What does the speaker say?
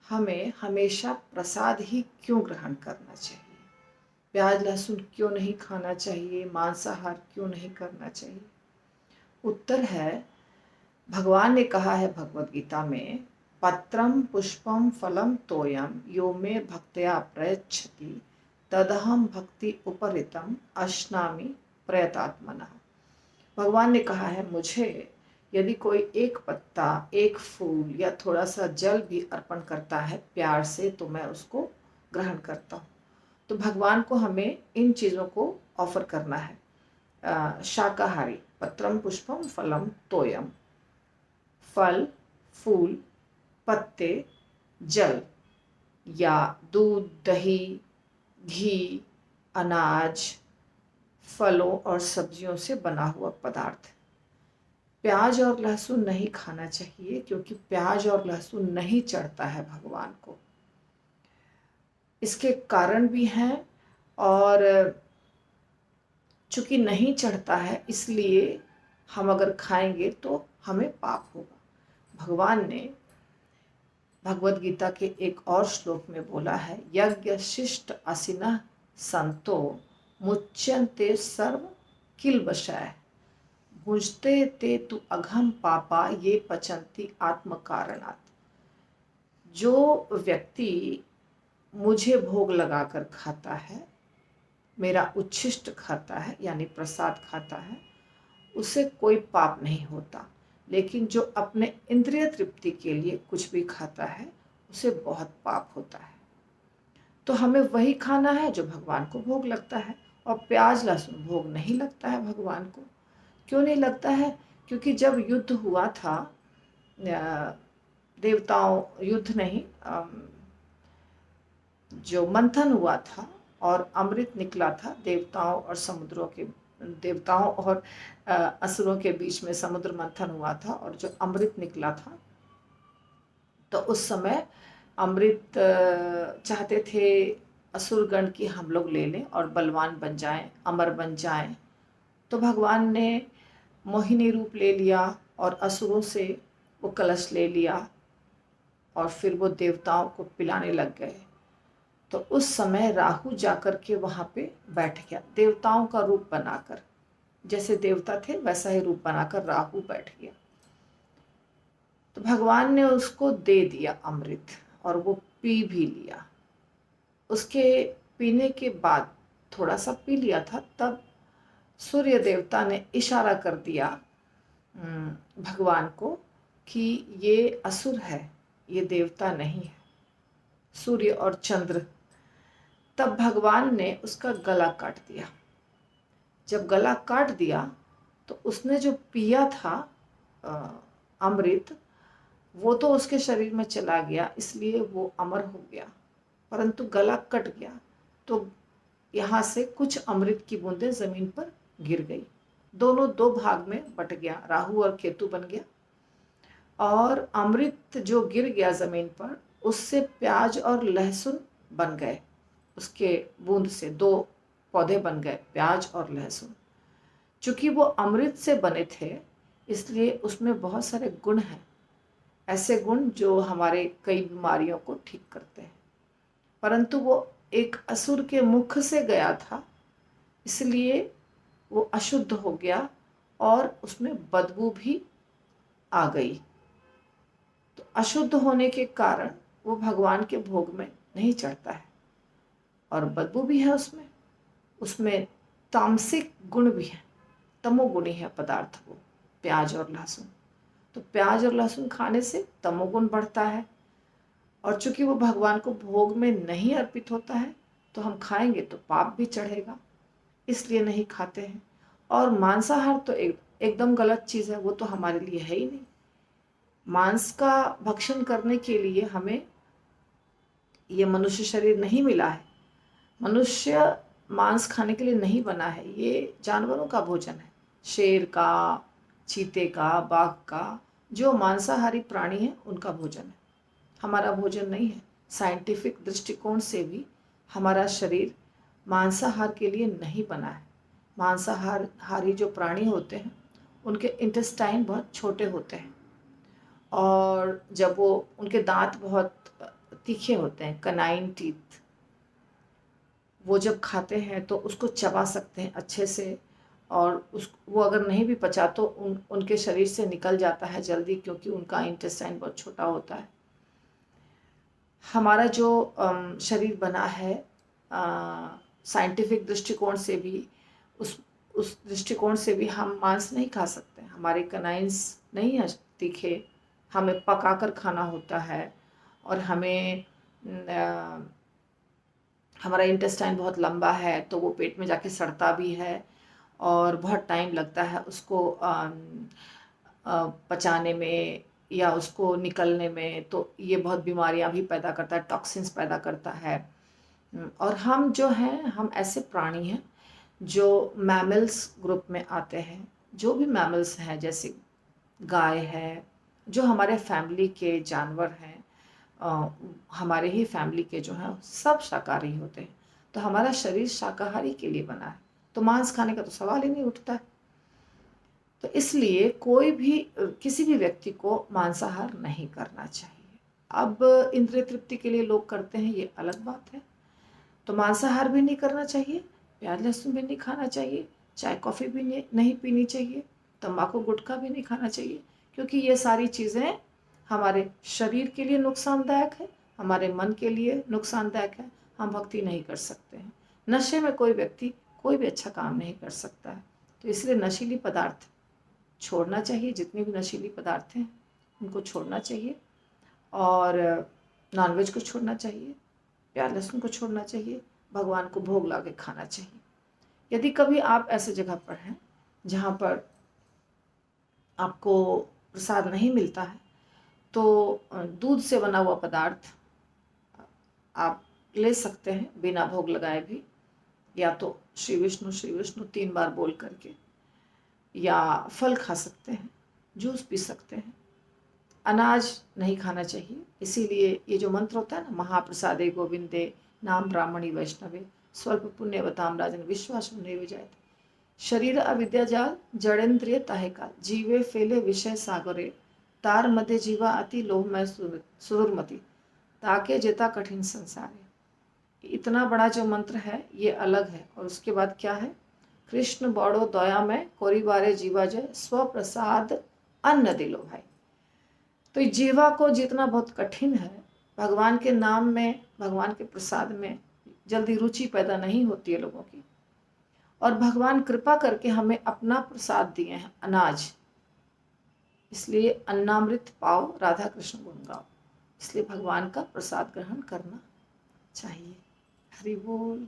हमें हमेशा प्रसाद ही क्यों ग्रहण करना चाहिए? प्याज लहसुन क्यों नहीं खाना चाहिए? मांसाहार क्यों नहीं करना चाहिए? उत्तर है, भगवान ने कहा है भगवत गीता में, पत्रम पुष्पम फलम तोयम यो मे भक्त्या प्रयच्छति तदहम भक्ति उपरितम अश्नामि प्रयतात्मनः। भगवान ने कहा है, मुझे यदि कोई एक पत्ता, एक फूल या थोड़ा सा जल भी अर्पण करता है प्यार से, तो मैं उसको ग्रहण करता हूँ। तो भगवान को हमें इन चीज़ों को ऑफर करना है। शाकाहारी, पत्रम पुष्पम फलम तोयम, फल, फूल, पत्ते, जल या दूध, दही, घी, अनाज, फलों और सब्जियों से बना हुआ पदार्थ। प्याज और लहसुन नहीं खाना चाहिए क्योंकि प्याज और लहसुन नहीं चढ़ता है भगवान को। इसके कारण भी हैं, और चूंकि नहीं चढ़ता है इसलिए हम अगर खाएंगे तो हमें पाप होगा। भगवान ने भगवत गीता के एक और श्लोक में बोला है, यज्ञ शिष्ट असिनः संतो मुच्यन्ते सर्व किल्बषय भुजते ते तु अघम पापा ये पचंती आत्म कारणात्। जो व्यक्ति मुझे भोग लगाकर खाता है, मेरा उच्छिष्ट खाता है यानी प्रसाद खाता है, उसे कोई पाप नहीं होता। लेकिन जो अपने इंद्रिय तृप्ति के लिए कुछ भी खाता है उसे बहुत पाप होता है। तो हमें वही खाना है जो भगवान को भोग लगता है, और प्याज लहसुन भोग नहीं लगता है भगवान को। क्यों नहीं लगता है? क्योंकि जब युद्ध हुआ था, देवताओं, युद्ध नहीं, जो मंथन हुआ था और अमृत निकला था, देवताओं और समुद्रों के, देवताओं और असुरों के बीच में समुद्र मंथन हुआ था, और जो अमृत निकला था, तो उस समय अमृत चाहते थे असुरगण की हम लोग ले लें और बलवान बन जाएं, अमर बन जाएं। तो भगवान ने मोहिनी रूप ले लिया और असुरों से वो कलश ले लिया, और फिर वो देवताओं को पिलाने लग गए। तो उस समय राहु जाकर के वहाँ पे बैठ गया, देवताओं का रूप बनाकर। जैसे देवता थे वैसा ही रूप बनाकर राहु बैठ गया। तो भगवान ने उसको दे दिया अमृत, और वो पी भी लिया। उसके पीने के बाद, थोड़ा सा पी लिया था, तब सूर्य देवता ने इशारा कर दिया भगवान को कि ये असुर है, ये देवता नहीं है, सूर्य और चंद्र। तब भगवान ने उसका गला काट दिया। जब गला काट दिया तो उसने जो पिया था अमृत, वो तो उसके शरीर में चला गया, इसलिए वो अमर हो गया। परंतु गला कट गया तो यहाँ से कुछ अमृत की बूंदें जमीन पर गिर गई। दोनों दो भाग में बट गया, राहु और केतु बन गया। और अमृत जो गिर गया जमीन पर, उससे प्याज और लहसुन बन गए। उसके बूंद से दो पौधे बन गए, प्याज और लहसुन। चूंकि वो अमृत से बने थे इसलिए उसमें बहुत सारे गुण हैं, ऐसे गुण जो हमारे कई बीमारियों को ठीक करते हैं। परंतु वो एक असुर के मुख से गया था, इसलिए वो अशुद्ध हो गया और उसमें बदबू भी आ गई। तो अशुद्ध होने के कारण वो भगवान के भोग में नहीं चढ़ता है, और बदबू भी है उसमें। उसमें तामसिक गुण भी है, तमोगुणी है पदार्थ वो, प्याज और लहसुन। तो प्याज और लहसुन खाने से तमोगुण बढ़ता है, और चूंकि वो भगवान को भोग में नहीं अर्पित होता है तो हम खाएंगे तो पाप भी चढ़ेगा, इसलिए नहीं खाते हैं। और मांसाहार तो एकदम गलत चीज़ है, वो तो हमारे लिए है ही नहीं। मांस का भक्षण करने के लिए हमें ये मनुष्य शरीर नहीं मिला है। मनुष्य मांस खाने के लिए नहीं बना है, ये जानवरों का भोजन है, शेर का, चीते का, बाघ का। जो मांसाहारी प्राणी है उनका भोजन है, हमारा भोजन नहीं है। साइंटिफिक दृष्टिकोण से भी हमारा शरीर मांसाहार के लिए नहीं बना है। मांसाहारी जो प्राणी होते हैं उनके इंटेस्टाइन बहुत छोटे होते हैं, और जब वो, उनके दांत बहुत तीखे होते हैं, कनाइन टीथ। वो जब खाते हैं तो उसको चबा सकते हैं अच्छे से, और वो अगर नहीं भी पचा तो उनके शरीर से निकल जाता है जल्दी, क्योंकि उनका इंटेस्टाइन बहुत छोटा होता है। हमारा जो शरीर बना है साइंटिफिक दृष्टिकोण से भी, उस दृष्टिकोण से भी हम मांस नहीं खा सकते। हमारे कनाइंस नहीं है तीखे, हमें पकाकर खाना होता है, और हमें हमारा इंटेस्टाइन बहुत लंबा है तो वो पेट में जाके सड़ता भी है, और बहुत टाइम लगता है उसको पचाने में या उसको निकलने में। तो ये बहुत बीमारियां भी पैदा करता है, टॉक्सिन्स पैदा करता है। और हम जो हैं, हम ऐसे प्राणी हैं जो मैमल्स ग्रुप में आते हैं। जो भी मैमल्स हैं, जैसे गाय है, जो हमारे फैमिली के जानवर हैं, हमारे ही फैमिली के जो हैं सब शाकाहारी होते हैं। तो हमारा शरीर शाकाहारी के लिए बना है, तो मांस खाने का तो सवाल ही नहीं उठता है। तो इसलिए कोई भी किसी भी व्यक्ति को मांसाहार नहीं करना चाहिए। अब इंद्रिय तृप्ति के लिए लोग करते हैं, ये अलग बात है। तो मांसाहार भी नहीं करना चाहिए, प्याज लहसुन भी नहीं खाना चाहिए, चाय कॉफ़ी भी नहीं पीनी चाहिए, तंबाकू गुटखा भी नहीं खाना चाहिए, क्योंकि ये सारी चीज़ें हमारे शरीर के लिए नुकसानदायक है, हमारे मन के लिए नुकसानदायक है। हम भक्ति नहीं कर सकते हैं। नशे में कोई व्यक्ति कोई भी अच्छा काम नहीं कर सकता है। तो इसलिए नशीली पदार्थ छोड़ना चाहिए, जितने भी नशीली पदार्थ हैं उनको छोड़ना चाहिए, और नॉनवेज को छोड़ना चाहिए, प्याज लहसुन को छोड़ना चाहिए, भगवान को भोग ला के खाना चाहिए। यदि कभी आप ऐसे जगह पर हैं जहाँ पर आपको प्रसाद नहीं मिलता है, तो दूध से बना हुआ पदार्थ आप ले सकते हैं बिना भोग लगाए भी, या तो श्री विष्णु 3 बार बोल करके, या फल खा सकते हैं, जूस पी सकते हैं। अनाज नहीं खाना चाहिए। इसीलिए ये जो मंत्र होता है ना, महाप्रसादे गोविंदे नाम ब्राह्मणी वैष्णवे स्वल्प पुण्यवताम राजन विश्वास नैव जायते। शरीर अविद्या जाल जड़ेंद्रिय ताहे काल, जीवे फेले विषय सागरे, तार मध्य जीवा अति लोभ में सुदुर्मति, ताके जेता कठिन संसार। इतना बड़ा जो मंत्र है ये अलग है। और उसके बाद क्या है, कृष्ण बड़ो दया में कोरी बारे जीवा जय, स्व प्रसाद अन्न दिलो भाई। तो जीवा को जितना बहुत कठिन है, भगवान के नाम में, भगवान के प्रसाद में जल्दी रुचि पैदा नहीं होती है लोगों की। और भगवान कृपा करके हमें अपना प्रसाद दिए हैं, अनाज। इसलिए अन्नामृत पाओ, राधा कृष्ण गुण गाओ। इसलिए भगवान का प्रसाद ग्रहण करना चाहिए। हरि बोल।